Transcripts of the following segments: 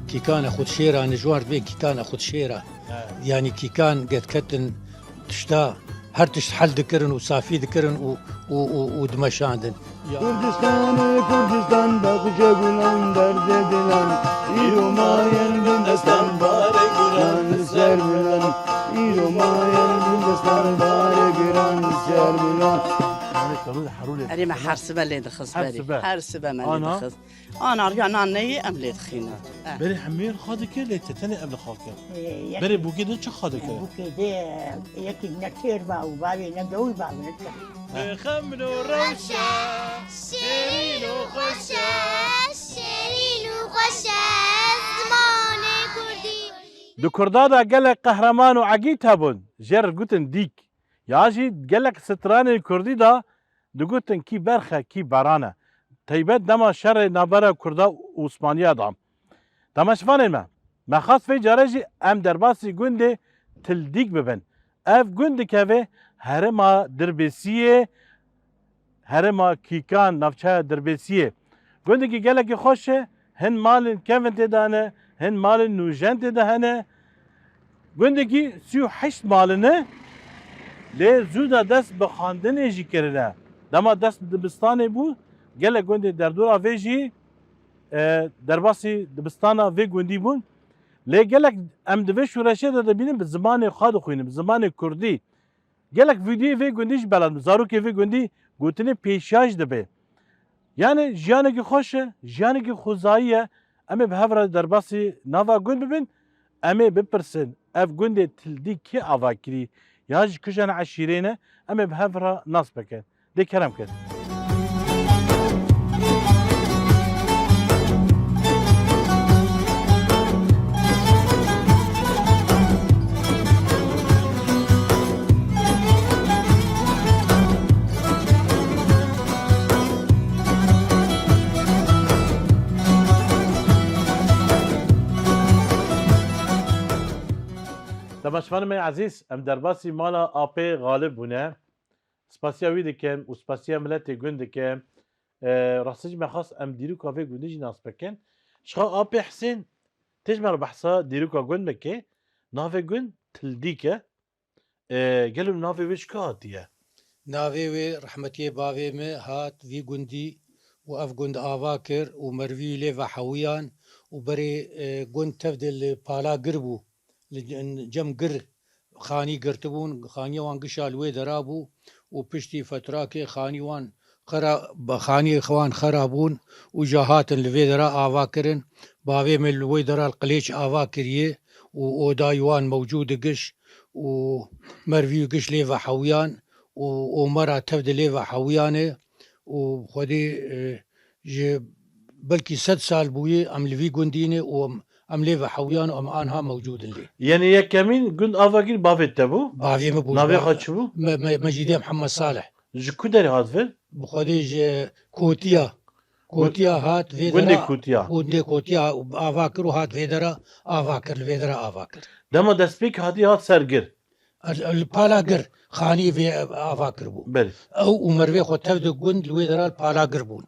كيكان أخذ شيرة نجوار بين كيكان أخذ شيرة يعني كيكان قد كتن تشتا هر تشت حل ذكرن وصافي ذكرن ودمشاندن كردستان باقشة قلان درد دلان إيرو ماين بندستان بارك قران سر بلان إيرو ماين بندستان بارك قران سر بلان أنا ما حرسبة اللي دخص بالي حرسبة ما اللي دخص أنا رجعنا عني أم اللي دخينا بري حمير خادك اللي تتني قبل خاكر بري بوكي ده شو خادك بوكي ده يكي نكتير بقى وبابي نقول بقى خمر وروشة شيرين وخوشة شيرين وخوشة زمان كردي دو كردادا قالك قهرمان وعقيت هبون جر قوتن ديك ياجي قالك ستران الكردي دا دو قوتن كي برخة كي برانة تيبت دما شر نابرا كردا وعثمانية دام دماش فانين ما خاص في جارجي ام درباسي قندي تلديك ببن اف قندي كافي هرما دربسية هرما كيكان نفشا دربسية قندي كي قالك خوشه هن مال كيفن تدانه هن مال نوجان تدهنه قندي كي سيو حشت مالنه لی زودا دست بخاندن جی کرده دما دست دبستانه بو گله گوندی در دورا ویجی درباسی دبستانا وی گوندی بون لی گله ام دوی شورشه داده بینیم به زمان خاد خوینیم زمان کردی گله ویدیو وی گوندیش بلد زارو که وی گوندی گوتنی پیشاج دبه یعنی جیانه که خوشه جیانه که خوزاییه اما به هفره درباسی نوا گوند ببین اما بپرسن اف گوندی تلدی که آوا کری ياج كجان عشيرينه اما بهفرة نصبك دي كلام كده دمشقان می عزیز ام درباسی مالا آپی غالب بونه سپاسیا وی دکم و سپاسیا ملت گند دکم راستش مخاص ام دیرو کافه گندی جناس بکن شخا آپی حسین تجمع بحثا دیرو کا گند بکه ناوه گند تلدیکه گلو ناوه ویش که هاتیه ناوه وی رحمتی باوی می هات وی گندی و اف گند آوا کر و مروی لی و حویان و بری گند تفدل پالا گربو جم گر خانی گرتبون خانی وان گشال وی درابو و پشتی فتراک خانی وان خانی خوان خرابون و جهاتن لوی درا آوا کرن باوی من لوی درا القلیچ آوا کریه و اودایوان موجود گش و مروی گش لی و حویان و مرا تفد لی و حویانه و خودی بلکی 100 سال بویه ام لوی گندینه و ام لي حويان ام انها موجود لي يعني يا كمين قلت افاكير بافيت تبو بافي مبو نافي خاتشبو مجيدي محمد صالح جكو داري هاتفل بخديج كوتيا هات فيدرا وندي كوتيا افاكر هات فيدرا افاكر الفيدرا افاكر دما دسبيك هاتي هات سرقر البالاقر خاني في افاكر بو بل او مروي خو تبدو قند الفيدرا البالاقر بون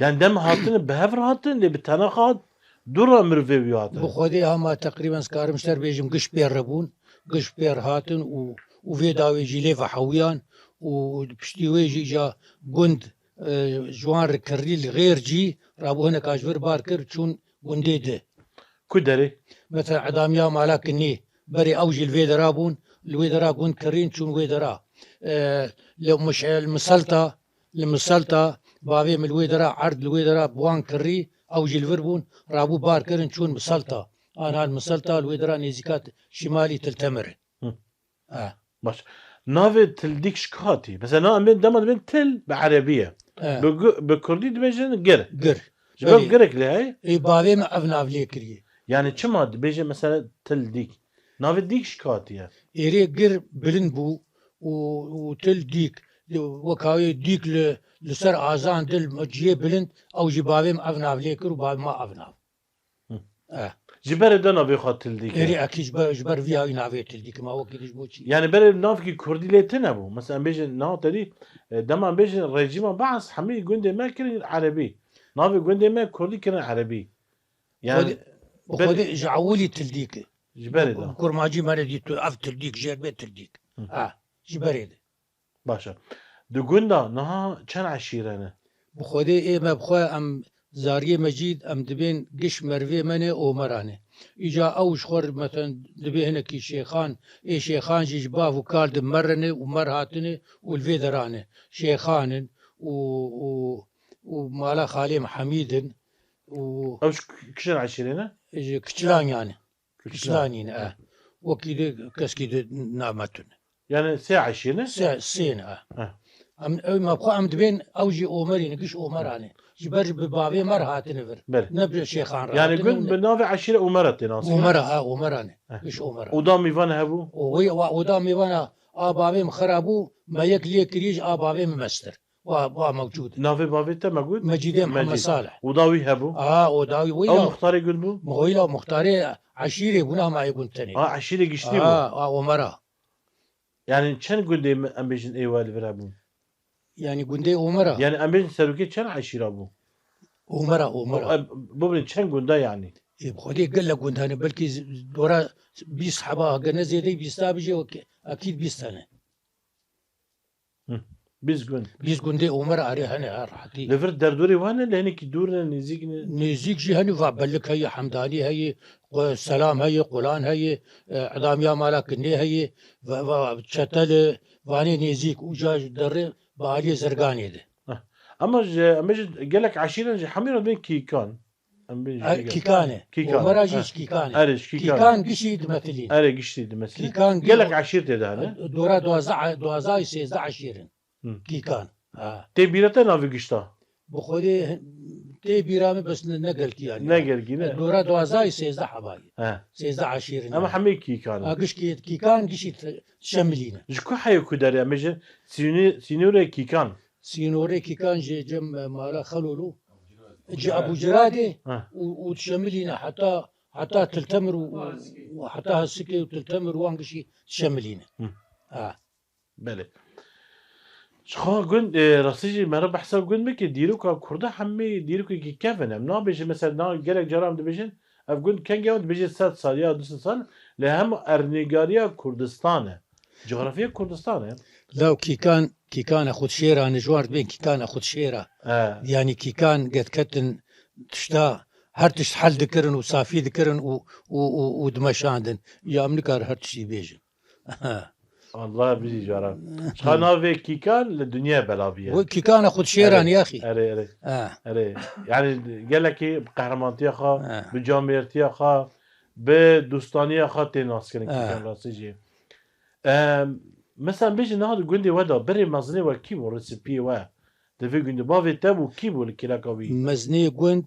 يعني دم هاتن بهفر هاتن اللي بتناقض دورا مروي بياتن بخدي هما تقريبا سكارم شتر بيجم قش بير ربون قش بير هاتن وفي داوي جيلي حويان وبشتي ويجي جا قند جوان كريل غير جي رابو هنا كاجبر باركر تشون قندي ده كدري مثلا عداميا مالاكني بري اوجي الفيدرا بون الويدرا قند كرين تشون ويدرا لو مش المسلطة بابي من الويدرا عرض الويدرا بوان كري اوجي الفربون رابو باركر تشون مسلطة انا المسلطة الويدرا نيزيكات شمالي تلتمر باش نافي تلديك شكاتي بس انا من دم من تل بعربيه بكردي دبيجن قر جباب قرك لهي اي بابي ما ابنا ليكري يعني كما دبيجن مثلا تلديك نافي ديك شكاتي ايري قر بلنبو وتل ديك وكاوي ديك لسر اذان دل مجيه بلند او جبابي ما ابنا ليكر وبابي ما ابنا جبر دنا بيخاط تلديك ايري اكيد جبر فيها نافي تلديك ما هو كيدش بوشي يعني بر نافكي كردي لتنبو مثلا بيجن نا تدي دما بيجن رجيم بعض حمي جندي ما كان عربي نافي جندي ما كردي كان عربي يعني خودي جعولي تلديك جبري ده كرماجي ما ندي اف تلديك جربت تلديك جبري باشا دقولنا نها كان عشيرنا بخودي ايه ما بخوا ام زاريه مجيد ام دبين قش مروي منه او مرانه اجا اوش خور مثلا دبي هنا كي شيخان اي شيخان جي جباف وكالد مرنه ومرهاتنه والفيدرانه شيخان ومالا خالي حميد و اوش كشن عشيرنا كشلان يعني كشلانين وكيد كسكيد نعمتن يعني ساعة عشيرنا سين ام ما بخوا ام دبين اوجي اومرين قش اومرانه جبر ببابي مرهاتنه فر بله نبر شيخان يعني قلت بالنافع عشيرة ومرت ناصر ومرانه قش اومرانه ودام يفان هبو ودامي وانا ابابي مخربو ما يكلي كريج ابابي ممستر موجود نافع بابي موجود مجيد محمد صالح وداوي هبو وداوي او ويلا مختار يقول بو مغيلا مختاري عشيري بنا ما يقول تاني عشيرة قشتي بو ومرا يعني كان قلت ام بيجن ايوال فرابو يعني قندي ومرا يعني ام بيجن سلوكي كان عشيرة بو ومرا بابن كان قلت يعني بخودي قال لك قلت انا بلكي دورا بيس حبا قلنا زيدي بيستا بيجي اكيد بيستانه بيس قندي ومرا عليه انا راحتي لفرد دردوري وانا لهني كي دورنا نزيك جي هني فبلك هي حمداني هي سلام هي قولان هي عظام يا مالك ني هي شتل واني نزيك وجاج در بالي زرقاني ده اما قال لك عشيرة حميرة بين كيكان كيكانه ومراجيش كيكانه ارش كيكان قشيد مثلين اري قشيد مثلين كيكان قال لك عشيرتي ده دورا دوازاي سيزا عشيرين كيكان تبيرته نافي قشتا بخودي تي بيرامي بس نقل كي يعني نقل كي دورا دوازاي سيزا حباي سيزا عشيرين اما حمي كيكان قش كيكان قشيد شملينه جكو حيو كداري اما سينوري كيكان سينوري كيكان جي جم مالا خلولو جي ابو جرادي وتشملينا حتى تلتمر وحتى هالسكي وتلتمر وانقشي تشملينا بله شخوا قلت راسيجي مرة بحسب قلت مكي ديروكا كردا حمي ديروكا كي كافن ام نابيش مثلا نا جالك جرام دبيجن اف قلت كان جاود بيجي 7 سال يا 2 سال لهم ارنيغاريا كردستان جغرافيا كردستان لا كي كان اخذ شيره انا جوار بين كي كان اخذ شيره يعني كي كان قد كتن تشتا هرتش حل ذكرن وصافي ذكرن ودمشاندن يا امنكار هرتشي بيجن والله بيجي جرام شخنا في كي كان للدنيا بلافيه وكي كان اخذ شيران يا اخي اري يعني قال لك بقهرمانتي خا بجاميرتي خا بدوستانيه خا تناس كان كان راسيجي مثلا بيجي نهار قندي ودا بري مزني وكيبو ريسيبي و دفي قندي بافي تابو كيبو الكلاكاوي مزني قند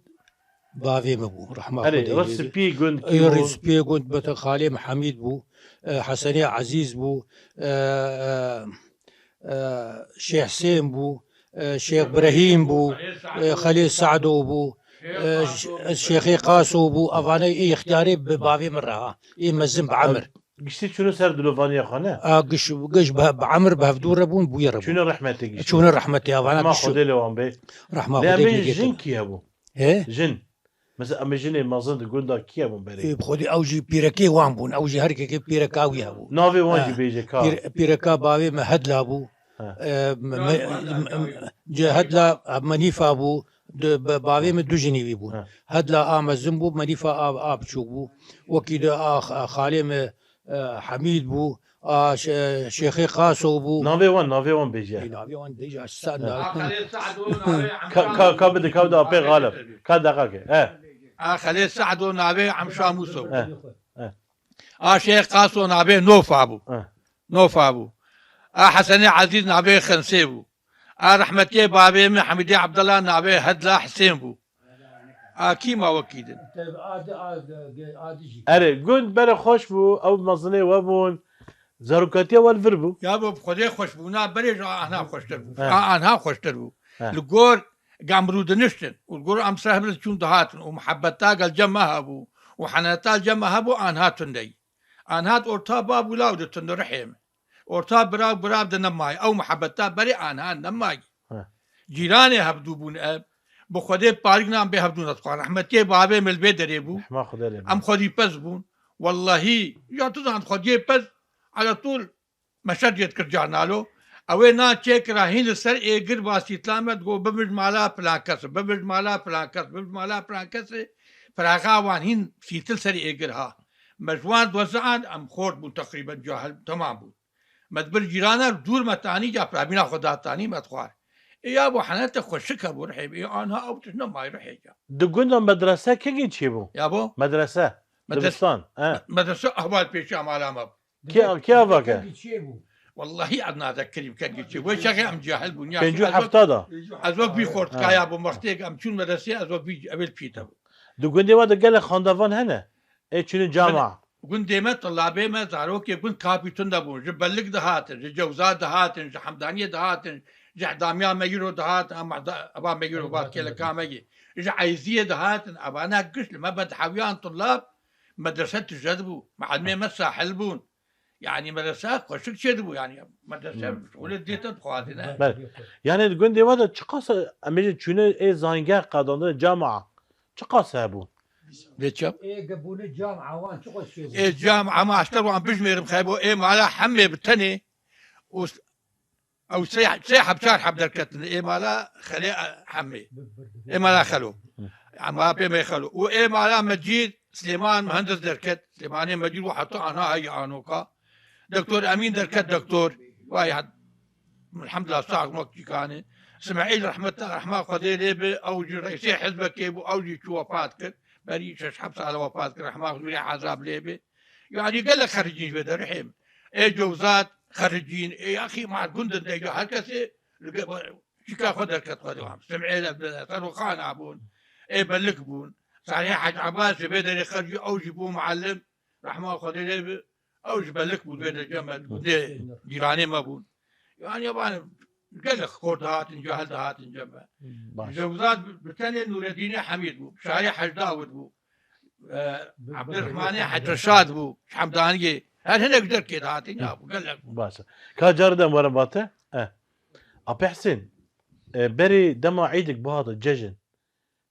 بافي مبو رحمه الله ريسيبي قند ريسيبي قند بت خالي محمد بو حسني عزيز بو شيخ حسين بو شيخ ابراهيم بو خليل سعدو بو شيخي قاسو بو افاني اختياري ببافي مرها مزن بعمر قشتي شنو سر دلوفانيا خانه قش بعمر بهفدور ربون بو يربون شنو رحمتك شنو رحمتي انا ما خدي له وان بي رحمه خدي جن كي ابو ايه جن مثلا اما جن مازن تقول دا كي ابو بري بخدي اوجي بيركي وان بون اوجي هركي بيركاوي ابو نافي وان بيجي كا بيركا باوي مهد لابو جهدلا منيفا ابو باوي مدو جنيبي بو هدلا امزن بو منيفا اب شوبو وكيدا خالي حميد بو شيخي قاسو بو نافي وان بيجي نافي وان ديجا استنى كا بدي ابي غالب كا دقيقه خليل سعدو نافي عم شاموسو شيخ قاسو نافي نوف ابو حسني عزيز نافي خنسيبو رحمتي بابي محمدي عبد الله نافي هدلا حسين بو كيما وكيدن اري قلت بلا خوش بو او مزني وابون زاروكاتيا والفربو يا ابو خدي خوش بو نا بري انا خوش تربو انا خوش تربو الجور قامرود نشتن والجور ام سهل تشون دهاتن ومحبتا قال جمها ابو وحناتا جمها ابو انهاتن دي انهات اورتا باب ولاود تنرحم اورتا براب دنماي او محبتا بري انها نماي جيراني هبدوبون اب بخودی پارک نام به هفدون اتخوان رحمتی بابه ملبه دری بو ما خدا لي ام خودی پس بون والله یا تزان خودی پس على طول مشجت کرجانالو اوه نا چیک راهین سر ایگر باسی تلامت گو ببرد مالا پلاکس ببرد مالا پلاکس ببرد مالا پلاکس فراغا وان هین سیتل سر ایگر ها مجوان دوزعان ام خورد بون تقریبا جاهل تمام بون مدبر جيرانا دور متاني جا برامينا خدا تاني مدخوار يا ابو حنات خوشك ابو رحيب انا او تشنو ما يروح يجا دقنا مدرسة كي تشيبو يا ابو مدرسة دبستان مدرسة احوال بيش عمال امام كي افاكا والله عدنا ذكري كان يجي وش ام جاهل بنيا بنجو حفتادا ازوك بي خورت كايا ابو مختيك ام شون مدرسة ازوك بي قبل بيتا دقنا ودا قال خاندفان هنا اي شنو جامعة قلت ديما طلابي ما زاروك قلت كابيتون دابون جبلك دهاتن جوزات دهاتن حمدانية دهاتن داميا ميرو دهاتن ابا ميرو باكي لكامي عايزية دهاتن ابا انا قش ما بد حويان طلاب مدرسة تجذبوا معلمين مسا حلبون يعني مدرسة خوشك شدبوا يعني مدرسة ولد ديتا بخواتنا يعني تقول دي ودا تشقاس امي شنو اي زانجا قادون جامعة تشقاس ابو بيتشاب ايه قبول الجامعه وان شغل شيء ايه الجامعة ما اشتروا عم بجمير بخيبو ايه مالا حمي بالتني او سيحة بشارحة بدركتنا ايه مالا خلي حمي ايه مالا خلو ما بي ما يخلو وايه مالا مجيد سليمان مهندس دركت سليماني مجيد وحطوا انا هي عنوكا دكتور امين دركت دكتور واحد الحمد لله صاغ وقت كان اسماعيل رحمه قدير بي اوجي رئيسي حزبك يبو اوجي شو وفاتك بريش حبس على وفاتك رحمه الله عذاب ليبي يعني قال لك خريجين بدر رحيم ايه جوزات خريجين ايه يا اخي مع الجندن ده هكذا شكا خدر كتقدم سمعي صاروا خان عبون ايه بلك بون صحيح حاج عباس بدر يخرج اوجي بو معلم رحمه الله قدير اوجي بلك بون بدر جمل جيراني ما بون يعني يابان قال لك خورد هاتن جهل هاتن جنبه جوزات بالثانية نور الدين حميد بو شاي حج داود بو عبد الرحمن حج رشاد بو حمدانية هل هنا قدر كده هاتن يا ابو قال لك باشا كاجردم ورا باته ابي حسين بري دما عيدك بهذا الججن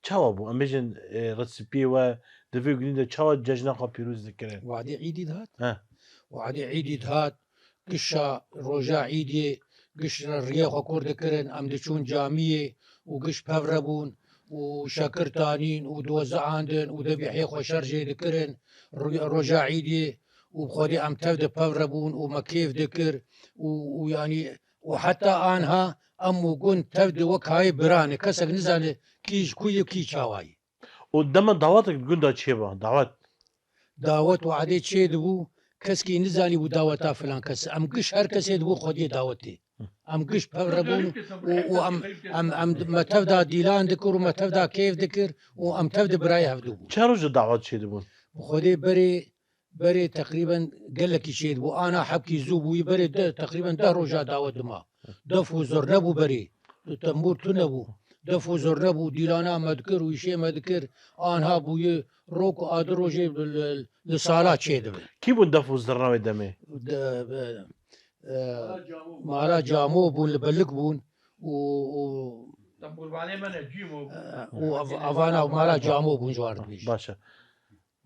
تشاو ابو امجن ريسبي و دفي قلنا تشاو الججن خا بيروز ذكرين وعدي عيدي هات وعدي عيدي هات قشا روجا عيدي قش الرياح وكورد كرن ام دشون جامية وقش بفربون وشاكرتانين ودوزعاندن ودبيحي خوشرجي دكرن رجا عيدي وبخودي ام تبدا بفربون ومكيف دكر ويعني وحتى انها امو قن تبدا وكاي براني كسك نزل كيش كوي كي شاواي ودما دعواتك تقول دا تشيبا دعوت وعدي تشي دبو كسكي نزاني ودعوتا فلان كس ام قش هر كسي دبو خودي دعوتي ام قش بفربون وام ما تبدا ديلان دكر وما تبدا كيف دكر وام تبدا براي هفدو شارج دعوات شي دبون خودي بري تقريبا قال لك شيء وانا حبكي زوبوي بري تقريبا ده رجع دعوت ما دفو زرنبو بري تمور تنبو دفو زرنبو ديلانا مذكر وشي مذكر انها بوي روك ادروجي لصالات شي دبل كيف دفو زرنبو دمي مالا جامو بون لبلك بون وافانا مالا جامو بون جوار بيش باشا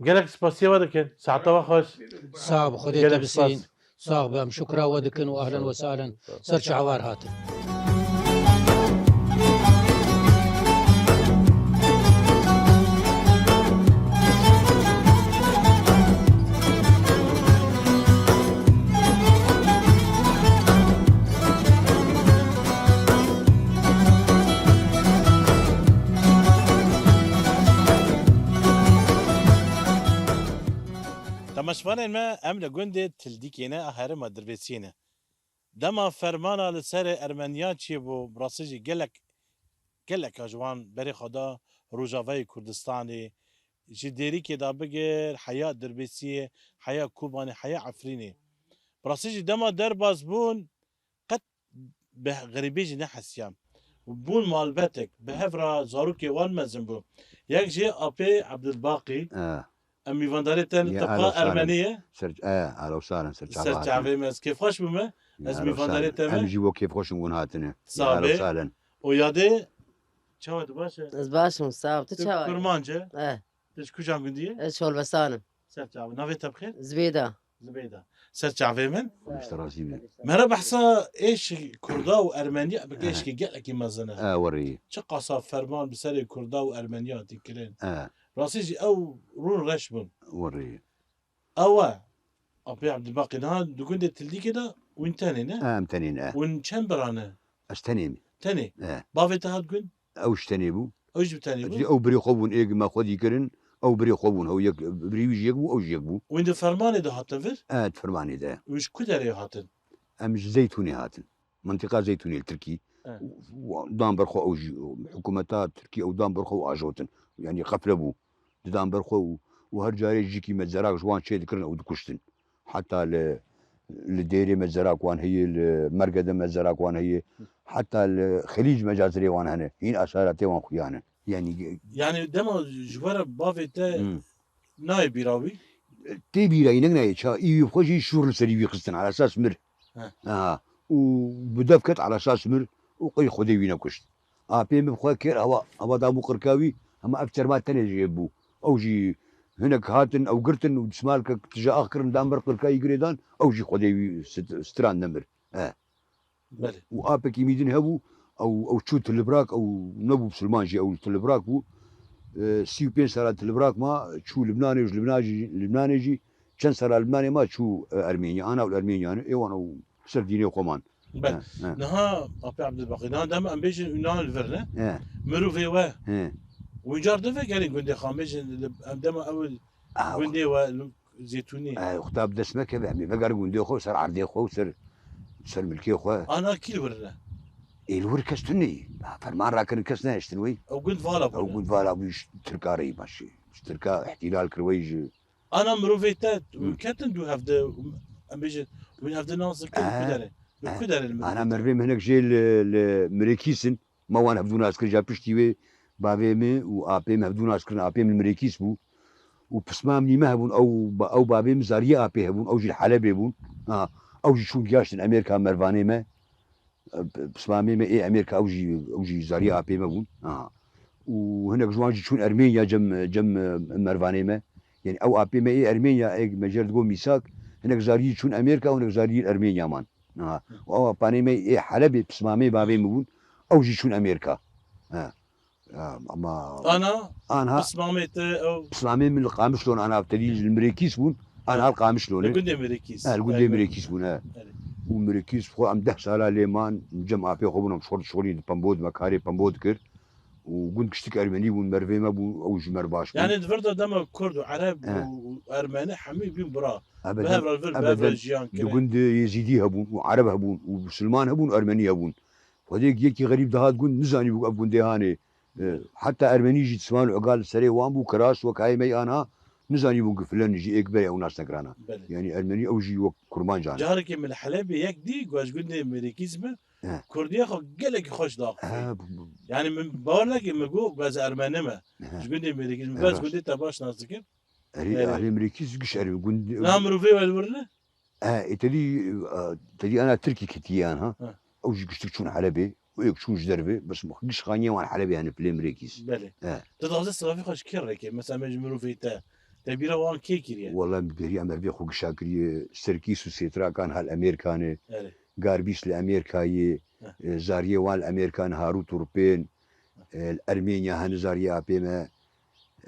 قالك سباسيا ودكن ساعتها وخش صعب خديت بسين صعب بام شكرا ودكن واهلا وسهلا سرش عوار هاتف تماشفان ما امل جندي تلديكينا هرم دربسينا دما فرمانا لسر ارمنيا تشي بو براسجي قالك اجوان بري خدا روجاوي كردستاني جديري كدا بغير حياه دربسيه حياه كوباني حياه عفريني براسجي دما درباز بون قد بغريبيجي نحسيام بون مالبتك بهفرا زاروكي وان مزنبو يكجي ابي عبد الباقي امي فانداريتن تبقى ارمنيه سرج اهلا وسهلا سرج عفيمس كيف خوش بما اسمي فانداريتن امجي وكيف خوش نقول هاتنا اهلا وسهلا ويادي چاوت باشه از باشم صاحب تو چه کرمانجه اه تش کجا گندیه شغل بسانم سرچاو نویت بخیر زبيده زبيده سرچاوی من اشتراسي به مرا بحثا ايش كردا وارمنيا بقيش كي قال لك مزنه وري چه قصاب فرمان بسر كردا وارمنيا تكرين اه راسيجي او رون رشبن وري او ابي عبد الباقي نهار دقون تلدي كده وين تاني نه امتنين وين شمبرانه اشتنيم تاني اه بافي تهاد قون او اشتنيبو اوج بتاني بو او بري خوبون ايج ما خدي كرن او بري خوبون هو يك بري يجيبو او يجيبو وين ده فرمان ده هاتن فر تفرماني ده وش كدري هاتن امش زيتوني هاتن منطقة زيتونية التركي آه. دان برخو او حكومتات تركي او دان برخو اجوتن يعني قفلبو دان برخو وهر جاري يجيكي مزراك جوان شي ذكرن او دكشتن حتى الديري مزراك وان هي المرقدة مزراك وان هي حتى الخليج مجازري وان هنا هين اشارتي وان خيانه يعني دما جوار بافي تا ناي بيراوي تبي راينك نايتشا اي خوجي شور سري بيخستن على اساس مر وبدفكت على اساس مر وقي خدي وينا كشت بيم خو كير هوا دابو قركاوي اما افتر ما تاني جيبو او جي هناك هاتن او قرتن وتسمالك تجا اخر دامبر قركاي قريدان او جي خدي ستران نمر بله وابك يميدن هبو او تشو تلبراك او نبو بسلمانجي او تلبراك بو سي بين سنة تلبراك ما تشو لبناني وش لبناني جي كان سنة لبناني ما تشو ارمينيا انا والارمينيا انا ايوان او سرديني وقمان بله نها ابي عبد الباقي نها دام ام بيجن يونان الفرنه مرو في واه ويجار دفع قال قندي خامج دام اول قندي و زيتوني خطاب دسمك بعمي فقر قندي خو سر عردي خو سر ملكي خو انا كيل ورنا الور كستني فرمان راكن كسنا اشتنوي او قند فالا او قند فالا بيش تركاري ماشي تركا احتلال كرويج انا مروفيتات وكاتن دو هاف ذا امبيجن وين هاف ذا ناس كدره انا مرفيم هناك جي المريكيسن ما وان هفدو ناس كرجا بشتيوي بابيمي وابيم هفدو ناس كرنا ابيم المريكيس بو وبسمامني ما هبون او بابيم زاريه ابي هبون او جي الحلبي بون او جي شو جاشن امريكا مرفاني ما بسمامي ما ايه امريكا او جي زاريه ابي ما بون وهناك جوان جي شون ارمينيا جم مرفاني ما يعني او ابي ما ايه ارمينيا ايه مجرد جو ميساك هناك زاريه شون امريكا وهناك زاريه ارمينيا مان او بانيمي ايه حلبي بسمامي بابي مبون او جي شون امريكا اما انا بسمامي من القامش شلون انا ابتدي المريكيس بون انا القامش شلون الجندي مريكيس الجندي مريكيس بون ومريكيس خو ام 10 ساله ليمان جمع في خو شغلي بامبود مكاري بامبود كر وقلت كشتك ارمني والمرفي ما بو او جمر باش يعني دفردا دم كرد وعرب وارمني حمي بين برا ابدا جيان كده قلت يزيدي هبون وعرب هبون وسلمان هبون وارمني هبون وهذيك يكي غريب ده قلت نزاني بو ابون دهاني حتى ارمني جي تسمان وقال سري وان بو كراس وكاي مي انا نزاني بو فلان يجي اكبر او ناس نكرانا يعني ارمني او جي وكرمان جان جارك من الحلب يك دي واش قلنا مريكيزم كرديه خو قالك خوش داق يعني من بقول لك مجو باز ارمني ما ايش قلنا مريكيزم باز قلنا تباش ناس ذكر اهل مريكيز قش ارمي قلت نامرو في والورنا تدي انا تركي كتيان ها او جي قشتك شون حلبي ويك شون جدربي بس مخدش خانيه وان حلبي يعني في مريكيز بله تضغط الصرافي خوش كرك مثلا مجمرو في تا تبيرا وان كيكريا والله بري امر بي خوك شاكري سركيس وسيترا كان هالامريكاني غاربيس الامريكاي زاريه وان الامريكان هارو توربين الارمينيا هن زاريه بما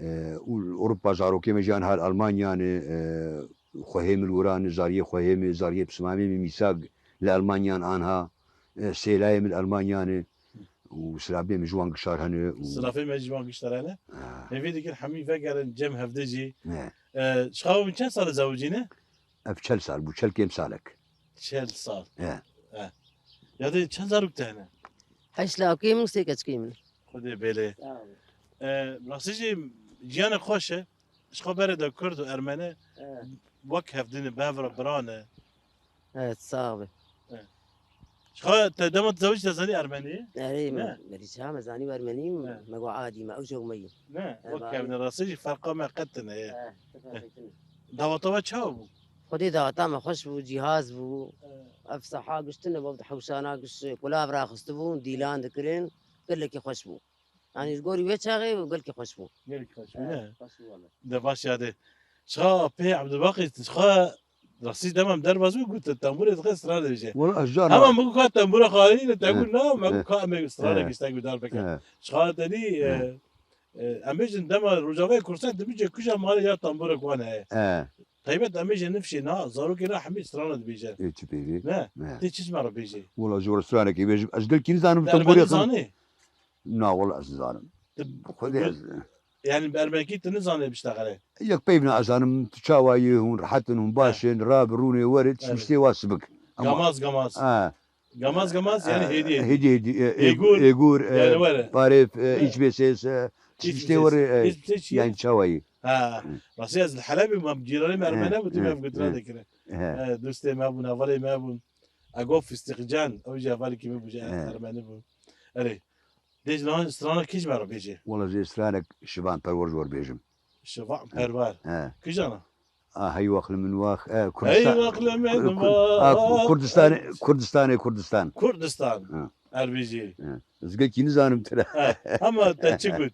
اوروبا زارو كيما جان هالالمانيا خوهم الوران زاريه خوهم زاريه بسمامي ميثاق لالمانيا انها سيلاي من المانيا وسلابي مجوان قشار هنا سلافي مجوان قشار هنا نبي ذيك الحمي فقر جم هفدجي شخاو من كم صار زوجينه؟ بشل صار بو شل كم سالك شل صار يا دي كم صار وقت هنا؟ هش لا كيم سيكت كيم خدي بالي راسيجي جيانا خوشه شخو برد كرد وارمنه وك هفدين بافر برانه صعبه شخو تدام تزوجت زاني ارمنيه؟ اي مريشها مزاني وارمني ما عادي ما اوجه مي نه وك ابن راسيجي فرقه ما قتنا دعوتوا تشاو خدي دعوتا ما خوش بو جهاز بو افصحا قشتنا بود حوشانا قش كلاب راخستبون ديلان ذكرين قال لك خوش بو يعني جوري ويتشاغي وقال كي خشبو قالك خشبو ده باش هذا شخا بي عبد الباقي شخا رصيد دمم دربازو قلت التنبور يتغير استرالة بيجي والله أشجار اما مو كان تنبور خالي تقول لا ما كان استرالة يستاقوا دار بك شخا تاني اميجن دما رجاوي كورسات بيجي كوجا مال يا تنبور كوانا طيب اميجن نفشي نا زارو كي راح مي استرالة بيجي ايه تبيجي لا تي تسمع بيجي والله جور استرالة كي بيجي أشقل كي نزانم تنبور تنبور يزاني لا والله أزانم خذي يعني بأرمنكي تنزاني بيشتغل يك بيبنا أزانم تشاواي هون رحتن باشن راب روني ورد مشتي واسبك قماص قماص يعني هدي يقول بعرف ايش بيسيس تشتي وري يعني تشاواي راسي از الحلبي ما بجيراني ما ارمنا بدي ما قلت هذا كده دوستي ما بون افالي ما بون اقف في استخجان او جا افالي كيما بوجا ارمنا بون الي ديج لون استرانا كيش بارو بيجي والله زي استرانك شبان برور جور بيجم شبان بربار كيجانا هاي واخل من واخ كردستان اربيجي زقل كي نزانم ترى اما تشقد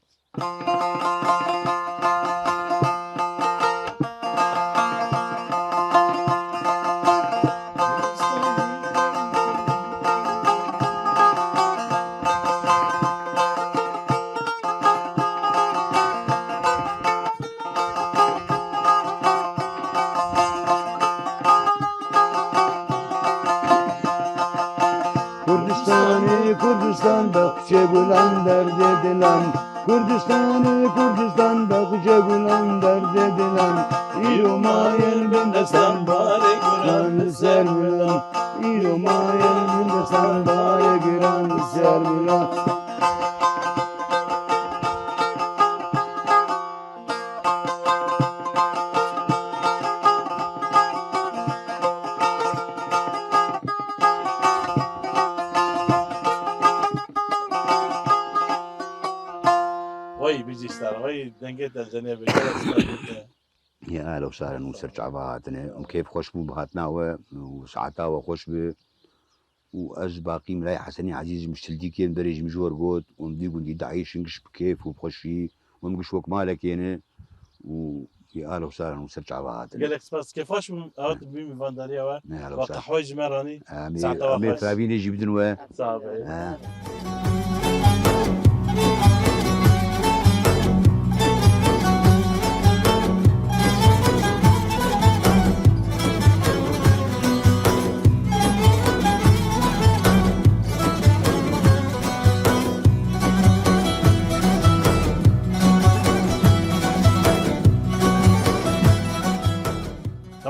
Kurdistan bakçe gulan derd edilen Kurdistan bakçe gulan derd edilen İyuma yerbindestan bari güran sermilan İyuma yerbindestan bari güran sermilan دنگت الجنة يا أهلا وسهلا وسرجع بهاتنا وكيف خوش بو بهاتنا وساعتها وخوش بي وأز باقي ملاي حسني عزيز مشتلدي كين دريج مجور قوت وندي قندي دعيش نقش بكيف وبخشي ونقش وك مالك يعني ويا أهلا وسهلا وسرجع بهاتنا قالك سباس كيفاش هات بيمي فانداريا وقت حوايج مراني أمي فابين يجي بدون صعب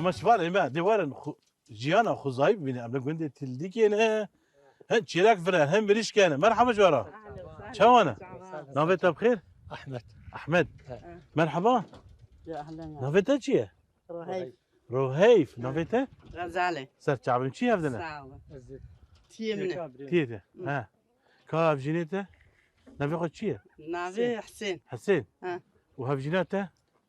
اما شوال ما دوارن جيانا خزايب بين ابن قندي تلديكين هن شيراك فران هم بريش كان مرحبا جوارا شوانا نافيتا بخير احمد مرحبا يا اهلا نافيتا شي رهيف رهيف نافيتا غزالي سر تعبن شي هفدنا ساعه تيمنا تيتا ها كاف جينيتا نافي خد شي نافي حسين وهاف جيناتا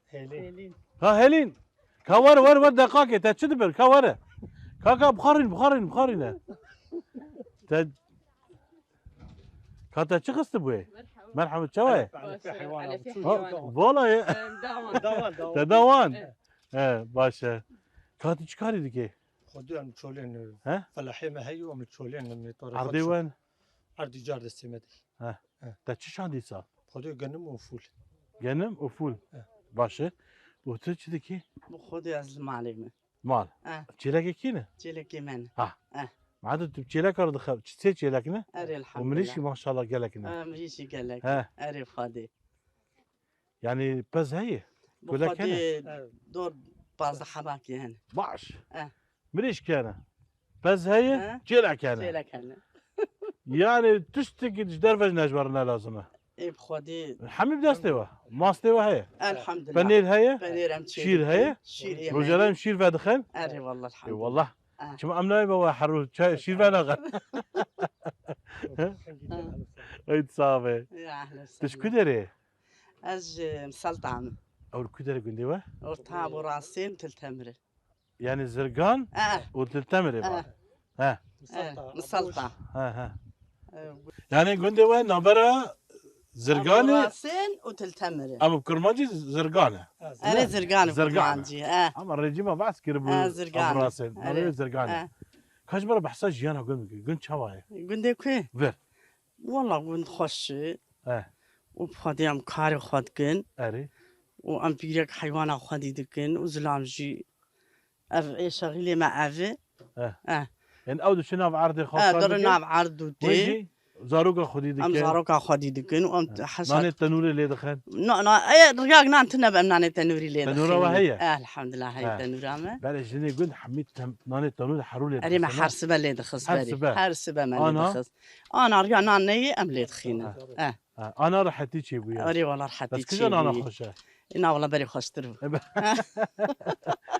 هيلين هيلين كوار ور دقاقة تشدبر كوار كاكا بخارين تد كاتا شخص بوي مرحبا شوي والله دوان باشا كاتا شكاري ديكي خدوا متشولين فلاحي ما هي ومتشولين من طريق عرضي وين؟ عرضي جار السمدي تشيش عندي صار خدوا جنم وفول باشا وتش ديكي بخدي از المعلمة مال تشيلك كينا تشيلك من ما عاد تشيلك ارض خب تشيلكنا اري الحمد لله ومنيش ما شاء الله قالكنا مشي قالك اري خدي يعني بس هي لك انا دور باز حباك يعني باش منيش كان بس هي تشيلك انا يعني تشتكي تدرفج نجبرنا لازمه ايه بخدي حميد دستوا ما استوى هي الحمد لله بنير هي بنير شير هي شير رجلان شير في دخل اري والله الحمد لله والله شو امنا يبغى حرو شير في دخل اي تصابه يا اهلا وسهلا تشكدري اج مسلطعم او كدري قنديوه ورتها ابو راسين تلتمر يعني زرقان وتلتمر مسلطع يعني قنديوه نبره زرقاني راسين وتلتمر اما بكرماجي زرقانه انا زرقاني زرقانة. بكرمانجي اما الرجيمه بعد كربو زرقانة. راسين انا زرقانه كاش مره بحساج جانا قلت شواي قندي كوي فير والله قند خوش اه وبخدي ام كاري خدكن اري وام بيرك حيوان خدي دكن وزلامجي اف اي شغلي مع افي اه يعني اود شنو بعرض خاص درنا بعرض دي ويجي زاروقه خدي دك ام زاروكا خدي دكن وام حسن ناني التنوري اللي دخل نا اي رجاك نانتنا بامناني تنوري لي تنورة وهي الحمد لله هي تنورة ما بلا جيني قلت حميت ناني التنوري حرولي اري ما حرسبه لي دخس بالي حرسبه ما أنا؟ دخس انا رجع ناني ام لي دخينا انا راح تيجي بويا اري والله رحتي بس كذا انا خوشه انا والله بري خوش تربو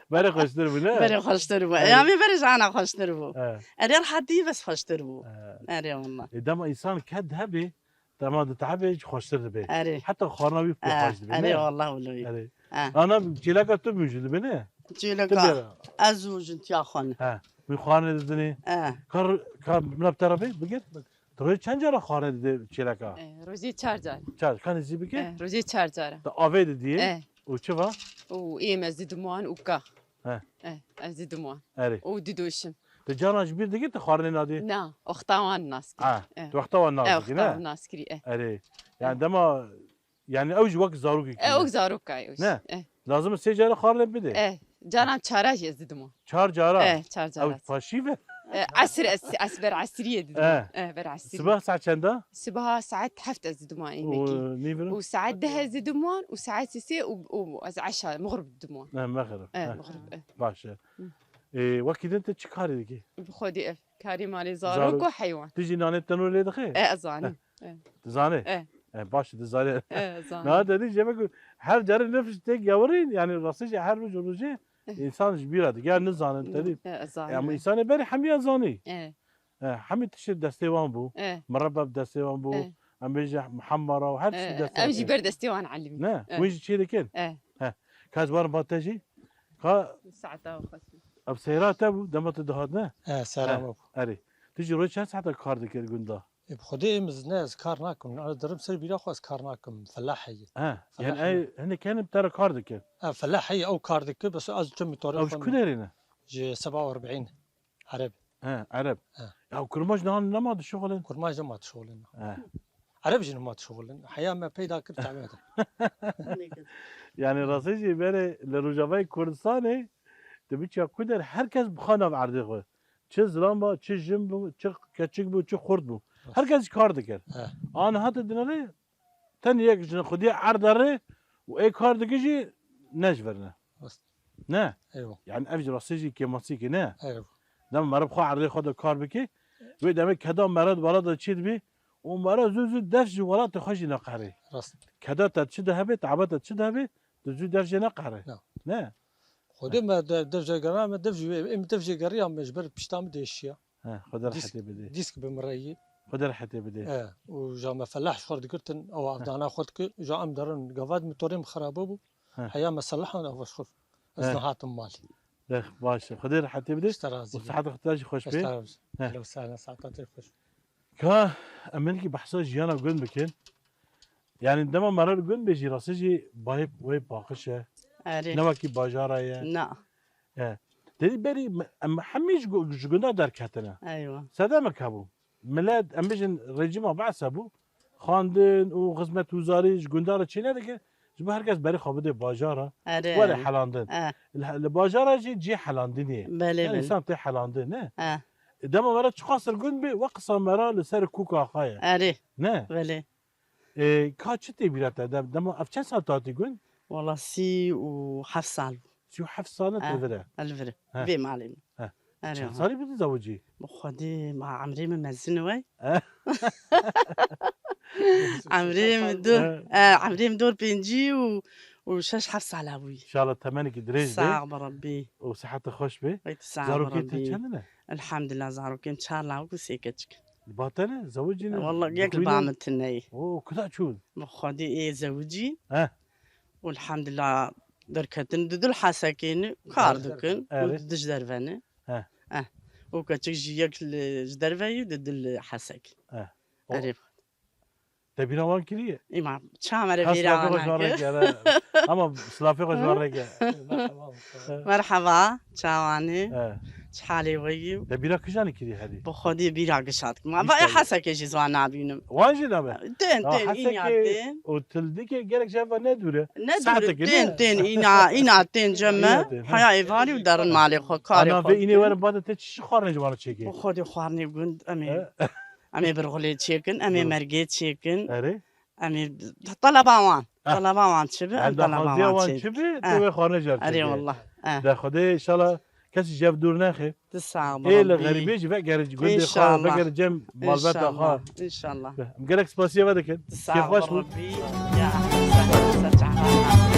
بري خوش تربو لا بري خوش تربو يا مي بري انا خوش تربو اري رحتي بس خوش تربو اري والله اذا ما انسان كد هبي تمام تعبي خوش تربي اري حتى خارناوي خوش تربي اري والله ولوي اري انا جيلاك تو موجود بني جيلك ازوج انت يا خون من خانه دني كار من بتربي بقيت تو چند جا خانه جيلاك روزی 4 جار چند كان زي بقيت روزی 4 جار تا آوید دیه و چه با و ایم از دموان وكا اه از دموان اري و ددوشم تجانا جبير دقيت تخارني نادي نا اختوان ناس تو اختوان ناس اختوان ناس كري اري يعني دما يعني اوج وقت زاروكي اوج زاروكاي نه لازم سه جاره خارن بده جانم چارج از دموان 4 جاره 4 جاره او فاشيفه عصر اسبر عصريه دموان بر عصريه صباح ساعه چنده صباح ساعات حفت از دموان ايمكي وساعات ده از دموان وساعات سي وأز عشاء مغرب دموان مغرب مغرب باشه وقت انت چه کاری دیگه بخودي كاري مالي زاروك وحيوان تيجي نانه تنور لي دخل ازاني زانه باشه زانه زاني نه دادی جمع هر جاره نفس تک یورین يعني راستی هر روز روزه انسان جبيره دیگه نزانه تدی اما انسان بری همین زانی همین تشد دستوان بو مربى دستوان بو ام بيجي محمره وهر شيء دستوان امجي برد دستوان علمني نه ويجي شي كان كاز بار باتجي كا ساعته وخسي اب سيرات ابو دمت دهادنا سلام ابو اري تيجي روز چند ساعت کار دکر گندا بخدي مزناز كار ناكم انا درب سر بيلا خاص كار ناكم فلاحي يعني هن كان بتاع كار دكر فلاحي او كار دكر بس از تم طريق او شكون هنا جي 47 عرب عرب او كرماج نما د شغل كرماج ما شغل عرب جن ما شغل حياه ما بيدا كرت تعبت يعني راسي بره لروجاوي كردستان تبي چا كدر herkes بخانه بعرضه خو چه زلام با چه جم بو چه کچک بو چه خرد بو herkes کار دکر آن هات دنره تن یک جن خودی عرضه و ای کار دکجی نجبرنا نه ايوه يعني افج راسي كي ماسيكي نه ايوه دم مرب خو عرضه خود کار بکی و دم کدا مرد ولاد چید بی و مرد زو دفج ولات خوش نقره راست کدا تشد هبه تعبت تشد هبه زو دفج نقره نه خودی ما دفج گرام دفج گرام مجبر پشتام دیشیا خود راحتي بدي ديسك بمريه خود راحتي بدي وجا ما فلاح خرد قلت او عبدانا خدك جا ام درن قفاد متورين خرابو حيا ما صلحنا او شوف اصلاحات مالي دخ باش خود راحتي بدي وصحتك اختاج خوش بي اهلا وسهلا ساعتك خوش كا امنكي بحث جيانا قلن بكين يعني عندما مرر قلن بيجي راسجي بايب وي باقشه نوكي باجاره لا تدي بري اما حميش جونا در كاتنا ايوه سلامك ابو ميلاد امبيجن ريجيم بعصبو خاندن وخدمت وزاري جوندار تشينا دك جب هركز بري خابده باجاره ولا حلاندن الباجاره جي حلاندني بله انسان تي حلاندن نه دما مرا تخاصر جون بي وقصا مرا لسر كوكا خايا اري نه بله كاتشتي بيرات دما افشان سالتاتي جون والله سي وحف سال سي حف سال الفرا الفرا بي معلم صاري بدي زوجي بخدي مع عمري مزنوي عمري مدور بنجي وشاش حفص على ابوي ان شاء الله تمانك دريج صعب ربي وصحتك خوش بي زاروكي تشننا الحمد لله زاروكي ان شاء الله وكسيكتك الباطنة زوجيني والله ياك بعمل تناي كذا شو بخدي ايه زوجي والحمد لله دركتن ددل حساكين كاردكن وددش درفانه وكتجي ياك الجدرفاي ضد الحساك تبينا وان كريه إما شامر خاص فيرا خوش ورك اما سلافي خوش ورك مرحبا شاواني شحالي ويو تبينا كجاني كريه هذه بخودي بيرا قشاتك ما بقى حسك شي زوان نابينم واجي نابه تين إينا وتلديك قالك شافه ندوره تين إينا تين جمع حيا إيفاري ودارن مالي خو كاري انا في إني وانا بعد تش خارن جوانو تشيكي بخودي خوارني بقند أمي برغلي تشيكن أمي مرقي تشيكن أري أمي طلباوان شبه طلباوان شبه تو خارن جار أري والله ده خدي إن شاء الله كسي جاب دور ناخي تسعة إيه الغريبة جي فقر قلدي خا فقر جم بالبات خا إن شاء الله مقالك سباسية بدك كيف خوش بود يا أحسن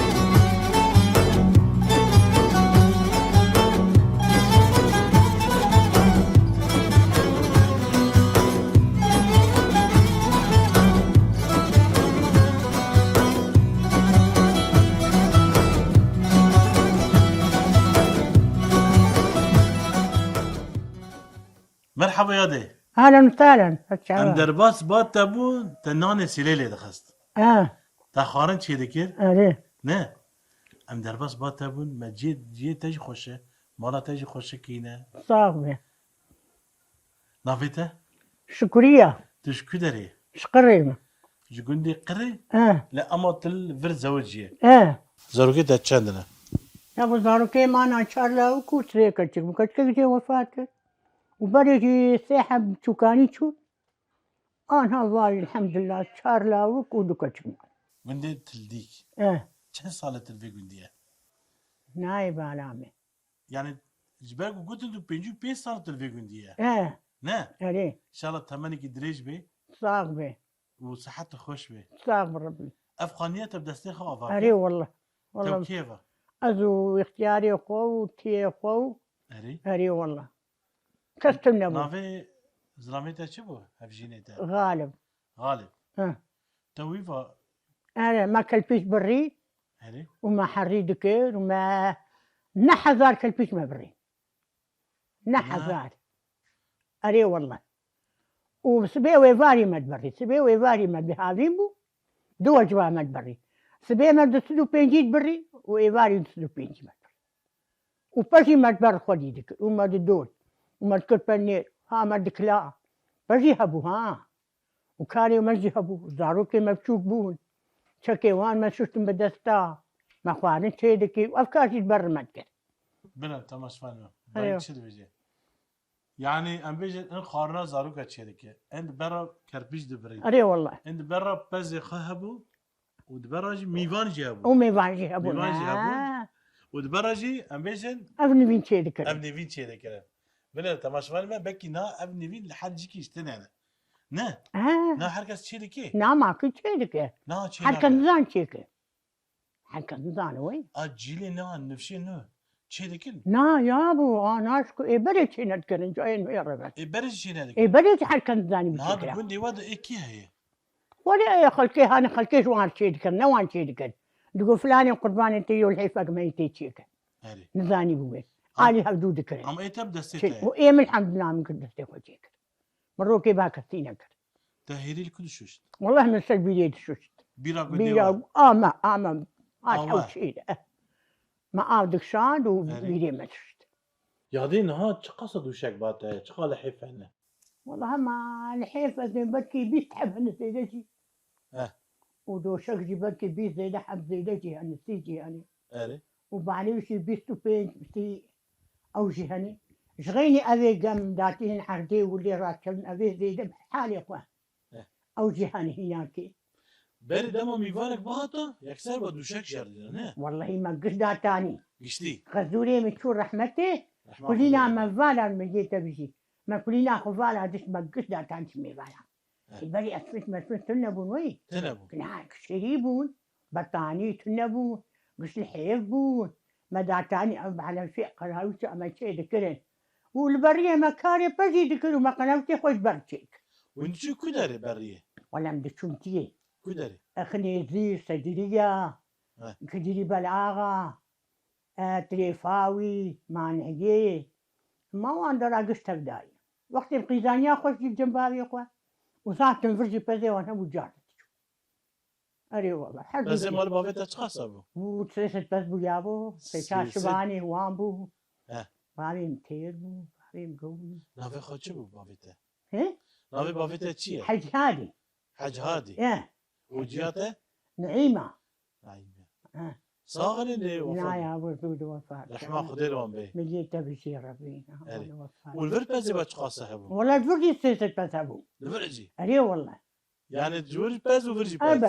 مرحبا يا دي اهلا وسهلا ام درباس بات تبون تناني سيليلي دخست تخارن چي دكير نه ام درباس بات تبون ما جي تجي خوشه مالا تجي خوشه كينه صاحبي نافيته شكرية تشكو داري شقريمة جوندي قري لا اما تل فر زوجيه زاروكي دا چندنا يا ابو زاروكي ما انا شارلا وكوتري كتشك مكتشك جي وفاته وبرجي ساحب شوكاني شو انا والله الحمد لله شارلا وكودكتشك وندي تلديك كم سالة تلفي قنديه نايب علامة يعني جبالك قلت انتو بينجو 5 سالة تلفي قنديه نه اري ان شاء الله تمنك دريج بي صاغ بي وصحته خوش بي صاغ ربي افغانيته بدستي خوافا اري والله تو كيفه ازو اختياري خو تي خو اري والله كستم نبو نافي زلاميته شبو هفجينيته غالب تويفا انا ما كلبيش بري وما حري دكير وما نحذار كلبيش ما بري نحذار اري والله وسبي ويفاري مدبري سبي ويفاري مدبهاذيبو دو جوا مدبري سبي مدسدو بينجيت بري ويفاري دسدو بينجي مدبري وبجي مدبر خدي دك ومد دول ومد كربنير ها مد كلا بجي هبو ها وكاري مجي هبو زاروكي مبشوك بون شكي وان ما شفتم بدستا ما خوارن تشيدكي وافكاري بر مدكر بلا تماش فانو بايك شد بيجي يعني ام بيجي ان خارنا زاروكا تشيدكي اند برا كربيش دبري اري والله اند برا بزي خهبو ودبراجي ميفان جابو وميفان جابو ودبراجي ام بيجي ابني فين تشيدكي ابني فين تشيدكي بلا تماش فانو بكي نا ابني فين لحد جيكي اشتنانا نه نا حركة تشيدكي نا ما كنت تشيدكي نا حركة نزان تشيدكي حركة نزان وين اجيلي نا نفسي نو تشيدكي نا يا ابو انا اشكو بريت شي نذكر جايين يا ربع بريت شي نذكر بريت حركة نزان هذا بندي واد اكي هي ولا يا خلكي انا خلكيش وان تشيدكي نوان تشيدكي تقول فلان قربان انت يول حيفك ما يتيتشيك نزاني بوين علي هبدو ذكر ام اي تبدا ستة وايام الحمد لله من كنت استيقظ مروكي باك السينكر تهيري الكل شوشت والله من السلبيات شوشت بيرا ما او شيء ما اودك شاد وبيري ما شفت يا دين ها قصد وشك باته قال حيف عنا والله ما الحيف زين بدكي بيتحب نسيدتي ودو شك بدكي بيت زي لحم زيدتي يعني سيجي يعني وبعدين شي بيستو بين بتي او شي هني شغيني ابي قام داتين حردي واللي راكن ابي زيد حالي اخوان او جهاني هناك بري دم ميفانك باطا يكسر بدوشك جردنا نه والله ما قشدا تاني قشتي غزولي متشور رحمته كلنا ما فالا مجيت بيجي ما كلنا خفالا دش ما قشدا تاني ميفالا بري اسفت ما اسفت تنبون وي كنا شريبون بطاني تنبون قش الحيفون ما داتاني على شيء قراوش ما شيء ذكرن والبريه ما كاري بجي ذكروا ما قناوتي خوش برشيك وانتو كداري بريه ولا مدشونتي كداري خنيزي صيدلية كديري بلاغة تريفاوي مانعية ما واندر اقشتك داري وقت القيزانية خوش جنبها يا اخوان وساعة تنفرجي بزي وانا وجارتك اري والله حد بس مال بابته خاصه ابو وتريست بس بو يابو سيتا شباني وان بو اه باريم تير بو باريم قوي نافي خو چه بو بابته ايه نافي بابته چیه حج هادي حج هادي ايه وجياته نعيمه نعيمه صاغر اللي وفاه لا يا ابو زود وفاه رحمه خدي لهم به مليت بشير ربينا والفرد بس بقى خاصه ابو والله تفرجي سيست بس ابو الفرجي اري والله يعني تجور بس وفرجي بس ابد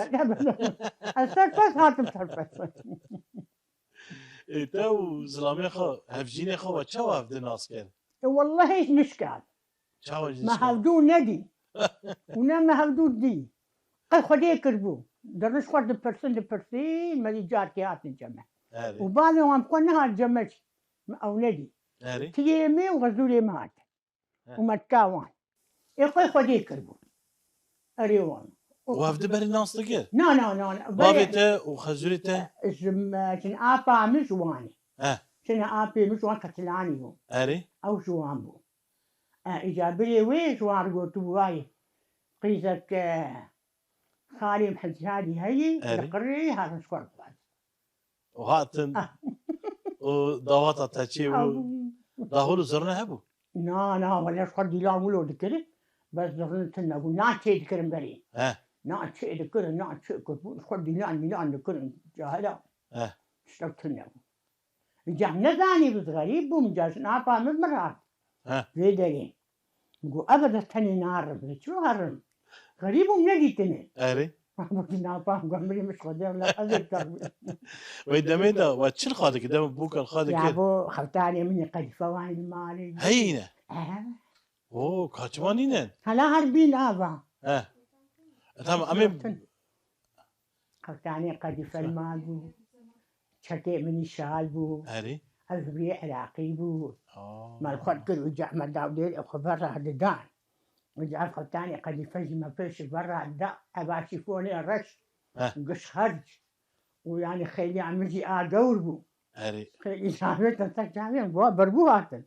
السر بس هاتم سر بس تو زلامي خو هفجيني خو تشوا هفد الناس كان والله ايش مشكال ما هفدو ندي ونا هفدو دي قد خدي كربو درش خد برسين ما يجار كي هات الجمع وبعد ما كنا هالجمعش او ندي تيمي وغزولي مات ومتكاوان يخوي خدي كربو اريوان وهفد بر الناس تقول لا بابته وخزولته شن ابا مش واني شن ابي مش وان كتلاني بو اري او شوان بو اجابري وين شوان قلت واي قيسك خالي محجادي هي القري هذا شكر بعد وهاتن ودواتا تشي داهول زرنا هبو لا ولا شكر دي لا ولو دكري بس زرنا تنا وناتشي دكرم بري ناتشي دكرم ناتشي كربو شكر دي لا ميلان دكرم جاهلا اشتقتنا رجعنا ثاني بس غريب ومجاش نافع من مرات في دارين نقول ابدا تاني نار شو هرم غريب ومنجتني اري ما فاهم قمري مش قدام لا أذكر ويدميدا وتشل خادك دم بوك الخادك يا ابو خلتاني مني قد فواني المالي هينه اوه كاتمانينن هلا هربين ابا تمام امي خلتاني قد فالمال بو شتي من الشال بو اري الريح العقيب بو ما الخد كل وجع ما داودي خبر هذا دان وجعل خلتاني قد يفجي ما فيش برا دا ابا شيفوني الرش قش خرج ويعني خيلي عم يجي ادور بو اري خيلي شافت تسجعين بو بربو هاتن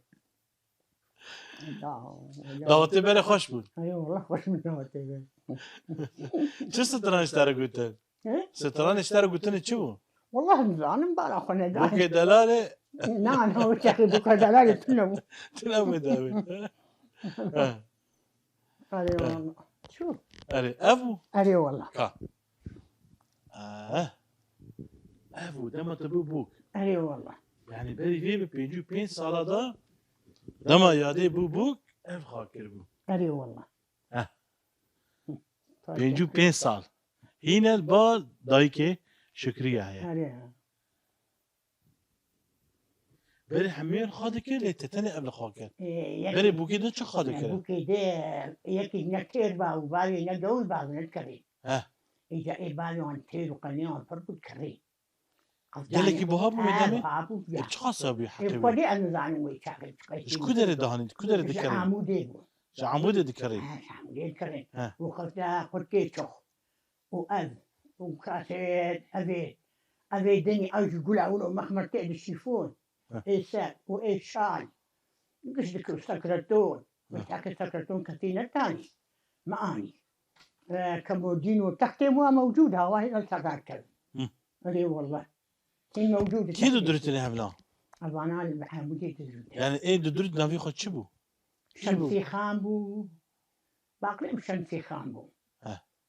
دعوتي بره خوش بود اي والله خوش من دعوتي چه ستران اشترى قلتن ستران اشترى قلتن چه بو والله نزان مبارا خونه داي بوك دلاله نعم هو شكل بوك دلاله تنمو داوي اري والله شوف اري ابو اري والله كا ابو دما تبو بوك اري والله يعني بري في بيجو 5 سالا دا دما يادي بو بوك اف خاكر بو اري والله بيجو 5 سال هنا البال دايكي شكرية هي اري بري حمير خادكر لتتني قبل خاكر بري بوكي ده شو خادكر بوكي ده يكي نكير با وبالي ندول با نتكري إذا إبالي عن تير وقنيان فربو كري قالك بوهاب مدامي ايش خاصه بي حقيقي يقولي انا زاني ويشاغل ايش كدر دهاني كدر دكري عمودي عمود دكري عمودي دكري وخذها خركيتشو وأذ وكاسيت أذي دني أوج يقول أولو مخمر تأذي الشيفون إيسان وإيشان قش ذكر سكرتون وتاكل سكرتون كثيرة تاني معاني كمودين وتحتي موجودة هواي التذاكر أي والله كان موجود كي درت لها بلا أبانا المحامودية يعني إيه درت نافي خد شبو شمسي خان بو باقي شمسي خان بو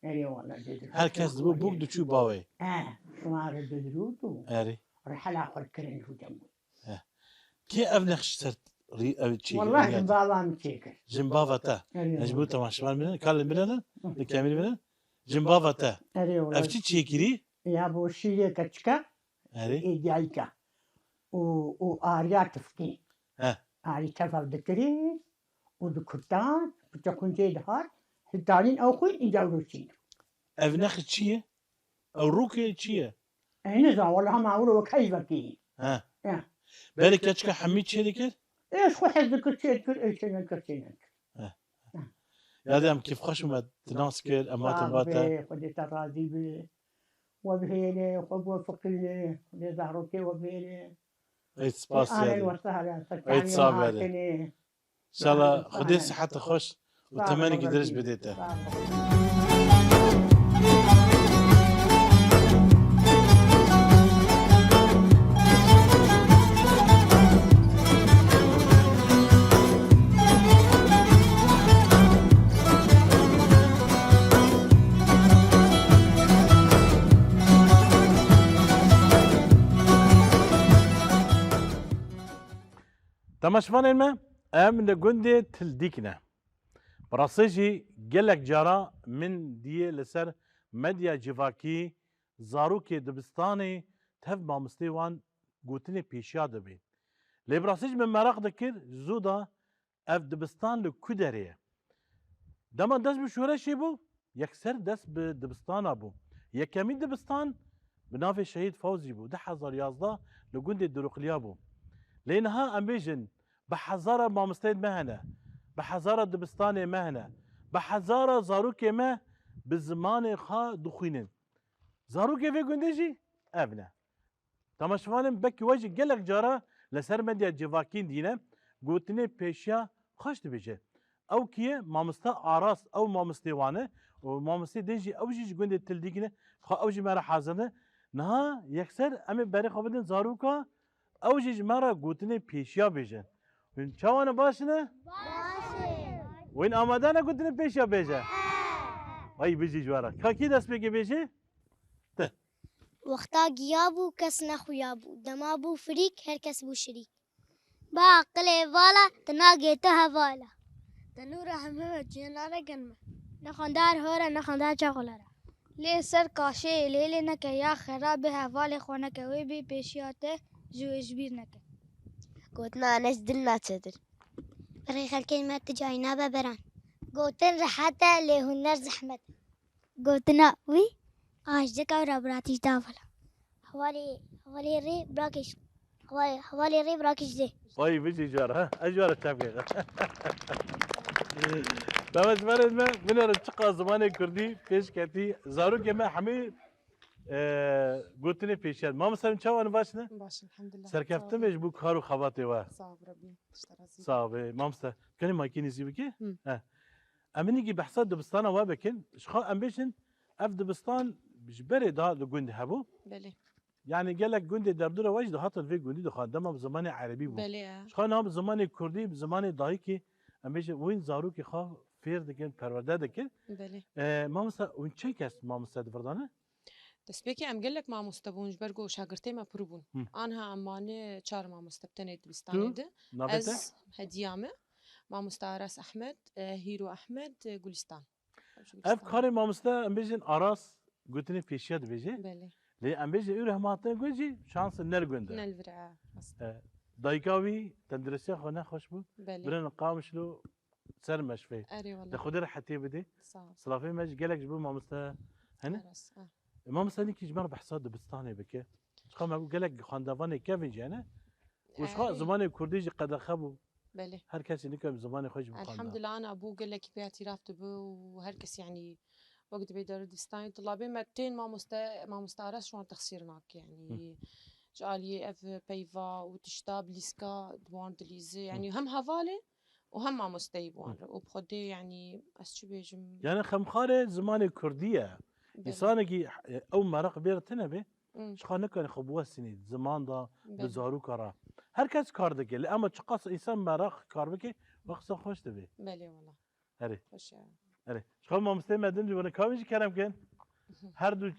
أي والله هل كاس دبو بوك دو شو باوي شمار الدروتو أري رحلة آخر كرين في جنبه كي أبنخش صرت والله زمبابا متشيكر زمبابا تا نجبوتا مع شمال منن كارل منن الكامل منن زمبابا تا أري والله أفتي تشيكري يا بو شيلي كتشكا أري إيجايكا وآريا تفكي آري تفاو دكري ودكتان بتكون جيد هار حتانين أو خوين إنجاوروشين أبنخ تشيه أو روكي تشيه نزا والله ما أقوله وكيفكي بالك كتشكا حميد شي ذكر ايش خو حزك كتشير ايش انا كتشير يا دام كيف خشمة تناسكر أما تباتا خديت راضي بي وبهيلي وخبو فقيلي خديت ظهرتي وبهيلي اي سباس اهلا وسهلا اي تصاب هذا ان شاء الله خديت صحة خوش وتمنى قدرش بديته تماشفان ما ام لگوندی تلدیکنه براسیجی گلک جارا من دیه لسر مدیا جواکی زاروکی دبستانی تف مامستی وان گوتنی پیشیا دبین لی براسیج من مراق دکر زودا اف دبستان لکودریه دما دست بشوره شی بو یکسر دست به دبستان بو یکمی دبستان بناف شهید فوزی بو 2011 لگوندی دروقلیا بو لینها امبیجن بحزارة مامستيد مهنة بحزارة دبستان مهنة بحزارة زاروك ما بالزمان خا دخينن زاروك في قندجي ابنا تماشفانم بكي وجه قلق جارا لسر مديا جواكين دينا قوتني بيشيا خاش تبيجي او كيه مامستا عراس او مامستي وانه ومامستي ديجي او جيج قند تلديقنا خا او جي مرا حازنه نها يكسر امي بري خبدن زاروكا او جيج مرا قوتني بيشيا بيجي وين چاوانا باشنه؟ باشه وين آمادانه گوتنی پیشیا بیجه؟ وای بیجی جوارا کی دست بگی بیجی؟ ده وقتا گیابو کس نخویابو دمابو فریک هر کس بو شریک با عقل والا تناگه ته والا تنور همه جناره گنمه نخاندار هورا نخاندار چاقلاره لی سر کاشه لیلی نکه یا خراب حوال خونه که وی بی پیشیاته جو اجبیر نکه قوتنا ناس دلنا تصدر بري خلكين ما تجاينا ببران قوتن رحاتا لهنر زحمت قوتنا وي دكا ورابراتيش دافلا حوالي ري براكش حوالي ري براكش دي وای بیجی جوارا اجوارا تابقى دامت مرد ما من ارتقى زمان كردي پیش کتی زارو که ما همه گوتنی پیشید ما مثلا چاوان باشنه؟ باش الحمد لله سرکفتم ایش بو کارو خواته و صعب ربي اشترازي صعب ما مثلا کنی ماکی نزی بکی؟ امنی کی بحثات دبستان و بکن شخا امبیشن اف دبستان بجبری دا لگوند هبو بله يعني قال لك جندي دردوره وجد حاطط في جندي دخان دم بزمان عربي بو بله شخا نام بزمان كردي بزمان ضايكي امبيش وين زاروكي خا فير دكن پرورده دكن بله ما مثلا وين چه کس ما مثلا فردانه دەستپێکی ئەم گەلێک مامۆستەبوون ji ber و شاگirtێمە پڕ بوون ئانها ئەمانێ چار مامۆستەبتەنێ دبستانێدە ئەز هەدیامە مامۆستا ئاراس ئەحمەد هیرو ئەحمەد گولیستان ev karê mamoste em bêjin aras gotinê pêşiya dibêje lê em bêjin û rehmatine gund jî şansı nergund e dayika wî tenduristiya xwe nexweş bû birin qamişlo ser meşvê li Xwedê re hetê bidê silafê me ji gelek ji bo mamoste hene mamostenekî ji me re behsa dibistanê bike xwe me gelek xwendevanê kevin jî hene û xwe zimanê Kurdî jî qedexe bû بله هر کسی نکم زمان خوش بخوانده الحمد لله انا ابو قال لك بيعتي رافت بو وهر كس يعني وقت بيدار دستاني طلابي متين ما مستعرس شو تخسيرناك يعني جالي اف بيفا وتشتاب ليسكا دوان دليزي يعني هم هفالي وهم ما مستيبوان وبخدي يعني اسشو بيجم يعني خمخاره زمان كرديه انسانكي او مرق بيرتنا به شخا نكن خبوه سنيد زمان دا بزارو كارا هر کس کار دکه لی اما چقدر انسان مراق کار بکه وقت خوش دبی بله والله هری خوش هری شخص ما مستمدن جو نکامیش کردم کن هر دو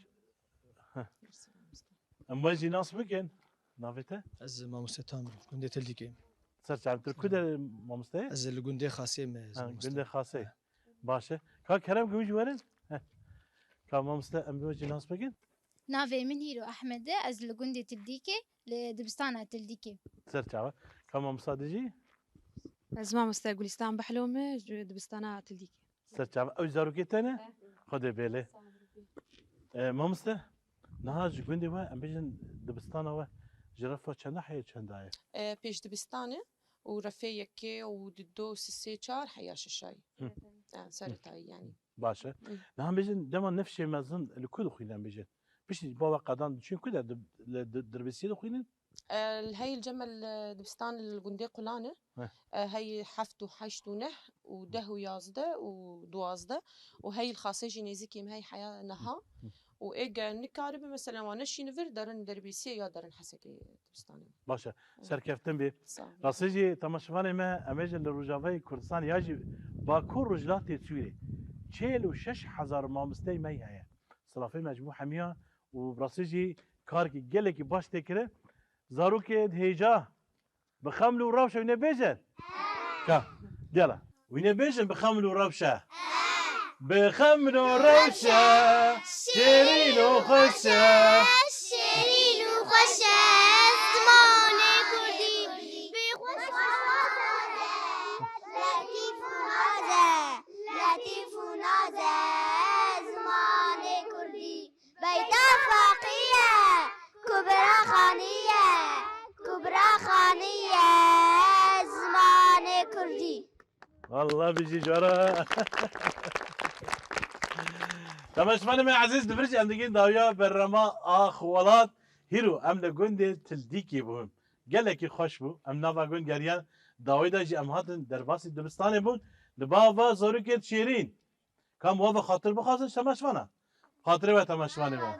اما جی ناس بکن نافته از ما مستام گنده تلدیکه سر چند تر کد ما مسته از لگنده خاصه گنده خاصه باشه کا کرم گوش ورن کا ما مسته ام جی ناس بکن نافي من هيرو أحمد از لگنده تلدیکه لدبستان تلديكي سرچاوه كما مصادجي از ما مستا گلستان بحلومه دبستانا تلديكي سرچاوه او زاروكي تاني خده بيلي ما مستا نهاج گوندي وا ام بيجن دبستانا وا جرفه چند حيه چند آيه بيش دبستانه ورفيكي وددو سسي چار حياش الشاي سرتاي يعني باشه نهم بيجن دما نفشي مزن الكل خوينا بيجن بيش بابا قدان شنو كده دربسيه خوينا هاي الجمل دبستان الجندي قلانه هاي حفتو حشتو نه وده ويازده ودوازده وهي الخاصة جينيزيكي هاي حياة نها وإيجا نكارب مثلا وانا شينفر دارن دربيسية يا دارن حسكي دبستاني باشا سركفتن بي راسيجي تماشفاني ما اميجن لروجافي كردستان ياجي باكور رجلاتي تسويري چهل و 6000 مامستي مي هيا صلافي مجموع حمية وبراسيجي كاركي جلكي باش تكره زاروكي هيجا بخمل وروشه وين بيجن كا يلا وين بيجن بخمل وروشه بخمل وروشه شيرين وخشه شیرین و خوش زمان کردی بی خوش لطیف و نازه لطیف و نازه زمان کردی بیت فاقیه کبرا خانیه کبرا خانیه زمان کردی والله بيجي جرا تماشفاني عزيز دبرج عندكين داويا برما اخوالات هيرو ام لگوند تلديكي بهم قالك خوش بو ام نافا گوند گريان داوي دا جي ام هاتن درباسي دبستاني بون لبابا زوركت شيرين كم وابا خاطر بخازن تماشفانا خاطر و تماشفاني با